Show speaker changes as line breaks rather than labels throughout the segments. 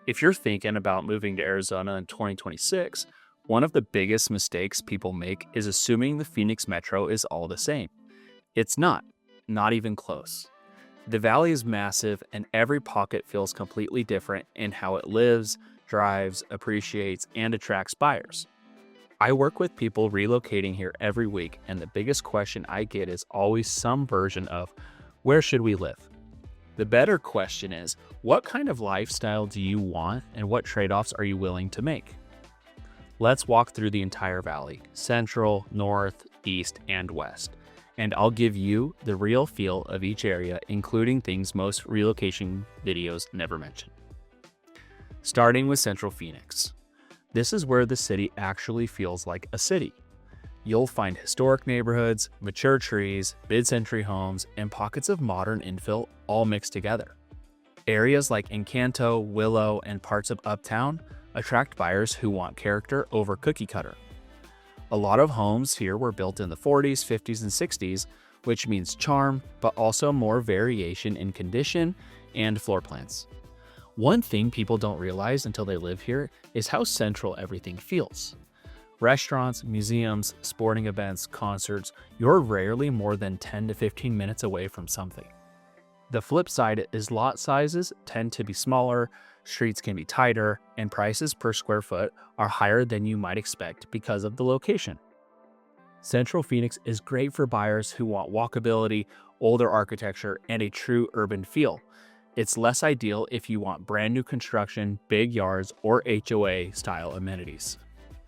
If you're thinking about moving to Arizona in 2026, one of the biggest mistakes people make is assuming the Phoenix Metro is all the same. It's not, not even close. The valley is massive, and every pocket feels completely different in how it lives, drives, appreciates, and attracts buyers. I work with people relocating here every week, and the biggest question I get is always some version of, where should we live? The better question is, what kind of lifestyle do you want and what trade-offs are you willing to make? Let's walk through the entire valley, central, north, east, and west, and I'll give you the real feel of each area, including things most relocation videos never mention. Starting with Central Phoenix. This is where the city actually feels like a city. You'll find historic neighborhoods, mature trees, mid-century homes, and pockets of modern infill all mixed together. Areas like Encanto, Willow, and parts of Uptown attract buyers who want character over cookie cutter. A lot of homes here were built in the 40s, 50s, and 60s, which means charm, but also more variation in condition and floor plans. One thing people don't realize until they live here is how central everything feels. Restaurants, museums, sporting events, concerts, you're rarely more than 10 to 15 minutes away from something. The flip side is lot sizes tend to be smaller, streets can be tighter, and prices per square foot are higher than you might expect because of the location. Central Phoenix is great for buyers who want walkability, older architecture, and a true urban feel. It's less ideal if you want brand new construction, big yards, or HOA style amenities.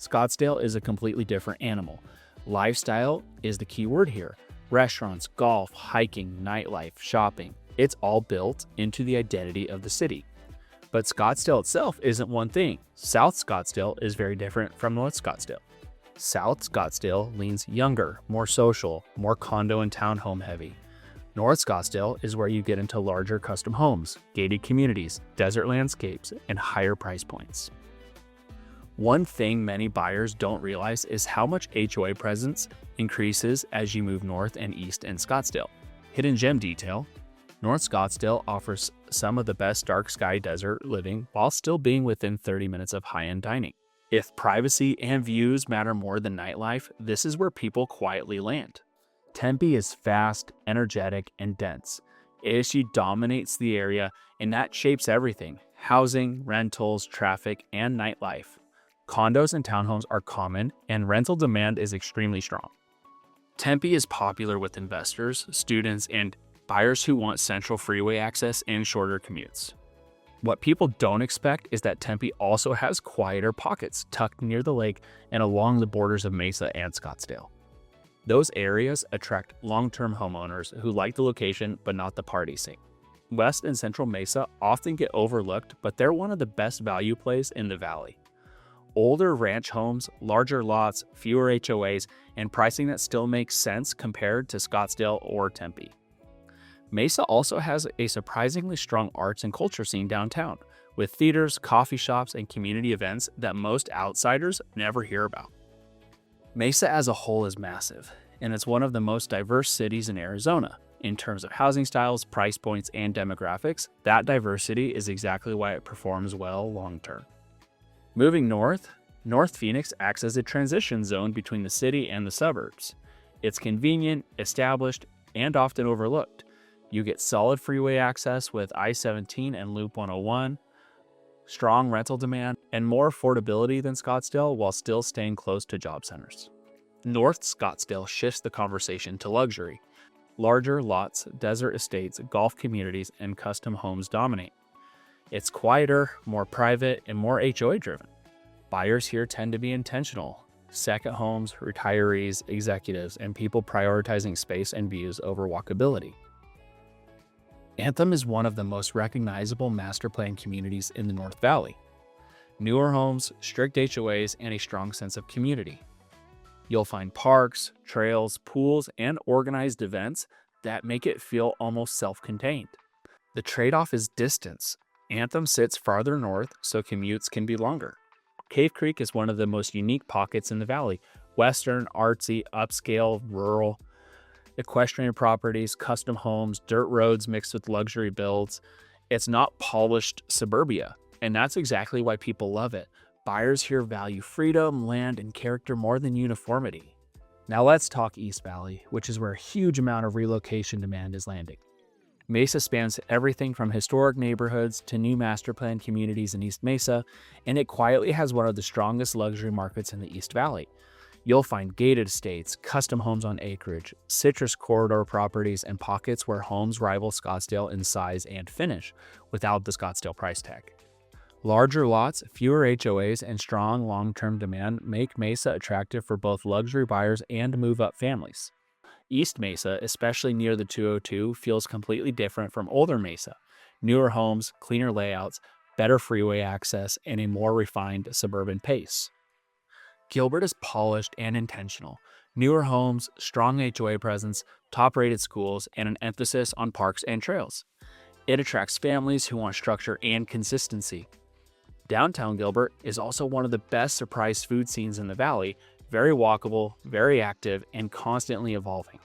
Scottsdale is a completely different animal. Lifestyle is the key word here. Restaurants, golf, hiking, nightlife, shopping. It's all built into the identity of the city. But Scottsdale itself isn't one thing. South Scottsdale is very different from North Scottsdale. South Scottsdale leans younger, more social, more condo and townhome heavy. North Scottsdale is where you get into larger custom homes, gated communities, desert landscapes, and higher price points. One thing many buyers don't realize is how much HOA presence increases as you move north and east in Scottsdale. Hidden gem detail: North Scottsdale offers some of the best dark sky desert living while still being within 30 minutes of high-end dining. If privacy and views matter more than nightlife, this is where people quietly land. Tempe is fast, energetic, and dense. ASU dominates the area, and that shapes everything: housing, rentals, traffic, and nightlife. Condos and townhomes are common, and rental demand is extremely strong. Tempe is popular with investors, students, and buyers who want central freeway access and shorter commutes. What people don't expect is that Tempe also has quieter pockets tucked near the lake and along the borders of Mesa and Scottsdale. Those areas attract long-term homeowners who like the location but not the party scene. West and Central Mesa often get overlooked, but they're one of the best value plays in the valley. Older ranch homes, larger lots, fewer HOAs, and pricing that still makes sense compared to Scottsdale or Tempe. Mesa also has a surprisingly strong arts and culture scene downtown, with theaters, coffee shops, and community events that most outsiders never hear about. Mesa as a whole is massive, and it's one of the most diverse cities in Arizona. In terms of housing styles, price points, and demographics, that diversity is exactly why it performs well long-term. Moving north, North Phoenix acts as a transition zone between the city and the suburbs. It's convenient, established, and often overlooked. You get solid freeway access with I-17 and Loop 101, strong rental demand, and more affordability than Scottsdale while still staying close to job centers. North Scottsdale shifts the conversation to luxury. Larger lots, desert estates, golf communities, and custom homes dominate. It's quieter, more private, and more HOA driven. Buyers here tend to be intentional: second homes, retirees, executives, and people prioritizing space and views over walkability. Anthem is one of the most recognizable master plan communities in the North Valley. Newer homes, strict HOAs, and a strong sense of community. You'll find parks, trails, pools, and organized events that make it feel almost self-contained. The trade-off is distance. Anthem sits farther north, so commutes can be longer. Cave Creek is one of the most unique pockets in the valley: western, artsy, upscale, rural. Equestrian properties, custom homes, dirt roads mixed with luxury builds. It's not polished suburbia. And that's exactly why people love it. Buyers here value freedom, land, and character more than uniformity. Now let's talk East Valley, which is where a huge amount of relocation demand is landing. Mesa spans everything from historic neighborhoods to new master plan communities in East Mesa, and it quietly has one of the strongest luxury markets in the East Valley. You'll find gated estates, custom homes on acreage, citrus corridor properties, and pockets where homes rival Scottsdale in size and finish, without the Scottsdale price tag. Larger lots, fewer HOAs, and strong long-term demand make Mesa attractive for both luxury buyers and move-up families. East Mesa, especially near the 202, feels completely different from older Mesa. Newer homes, cleaner layouts, better freeway access, and a more refined suburban pace. Gilbert is polished and intentional. Newer homes, strong HOA presence, top-rated schools, and an emphasis on parks and trails. It attracts families who want structure and consistency. Downtown Gilbert is also one of the best surprise food scenes in the valley, very walkable, very active, and constantly evolving.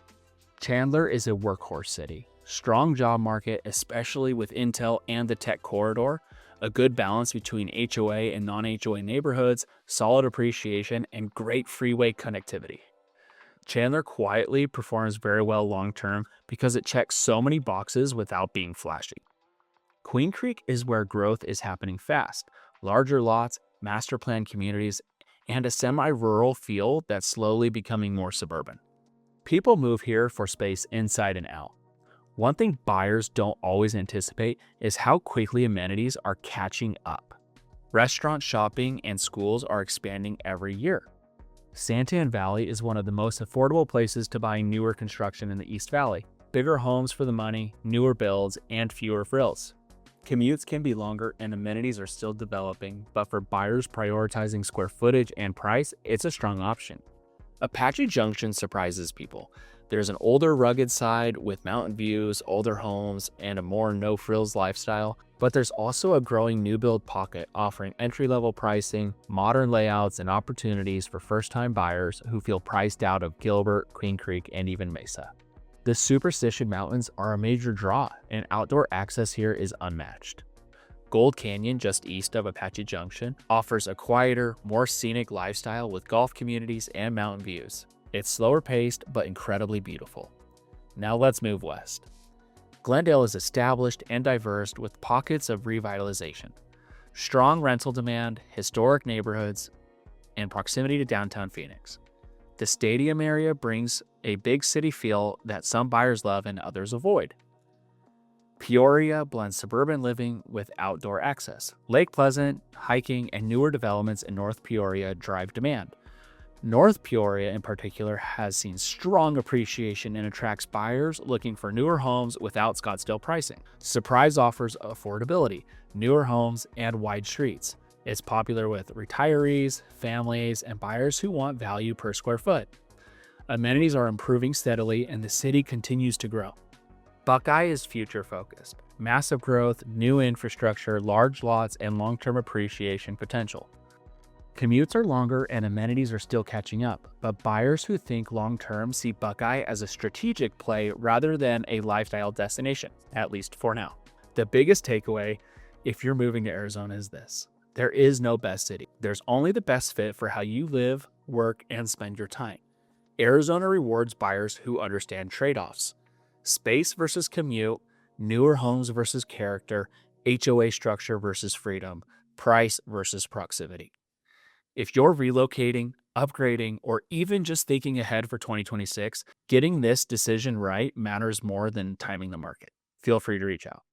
Chandler is a workhorse city. Strong job market, especially with Intel and the tech corridor, a good balance between HOA and non-HOA neighborhoods, solid appreciation, and great freeway connectivity. Chandler quietly performs very well long-term because it checks so many boxes without being flashy. Queen Creek is where growth is happening fast. Larger lots, master plan communities, and a semi-rural feel that's slowly becoming more suburban. People move here for space inside and out. One thing buyers don't always anticipate is how quickly amenities are catching up. Restaurant shopping and schools are expanding every year. Santan Valley is one of the most affordable places to buy newer construction in the East Valley. Bigger homes for the money, newer builds, and fewer frills. Commutes can be longer and amenities are still developing, but for buyers prioritizing square footage and price, it's a strong option. Apache Junction surprises people. There's an older, rugged side with mountain views, older homes, and a more no-frills lifestyle, but there's also a growing new build pocket offering entry-level pricing, modern layouts, and opportunities for first-time buyers who feel priced out of Gilbert, Queen Creek, and even Mesa. The Superstition Mountains are a major draw, and outdoor access here is unmatched. Gold Canyon, just east of Apache Junction, offers a quieter, more scenic lifestyle with golf communities and mountain views. It's slower paced, but incredibly beautiful. Now let's move west. Glendale is established and diverse with pockets of revitalization. Strong rental demand, historic neighborhoods, and proximity to downtown Phoenix. The stadium area brings a big city feel that some buyers love and others avoid. Peoria blends suburban living with outdoor access. Lake Pleasant, hiking, and newer developments in North Peoria drive demand. North Peoria in particular has seen strong appreciation and attracts buyers looking for newer homes without Scottsdale pricing. Surprise offers affordability, newer homes, and wide streets. It's popular with retirees, families, and buyers who want value per square foot. Amenities are improving steadily and the city continues to grow. Buckeye is future-focused. Massive growth, new infrastructure, large lots, and long-term appreciation potential. Commutes are longer and amenities are still catching up, but buyers who think long-term see Buckeye as a strategic play rather than a lifestyle destination, at least for now. The biggest takeaway, if you're moving to Arizona, is this. There is no best city. There's only the best fit for how you live, work, and spend your time. Arizona rewards buyers who understand trade-offs. Space versus commute, newer homes versus character, HOA structure versus freedom, price versus proximity. If you're relocating, upgrading, or even just thinking ahead for 2026, getting this decision right matters more than timing the market. Feel free to reach out.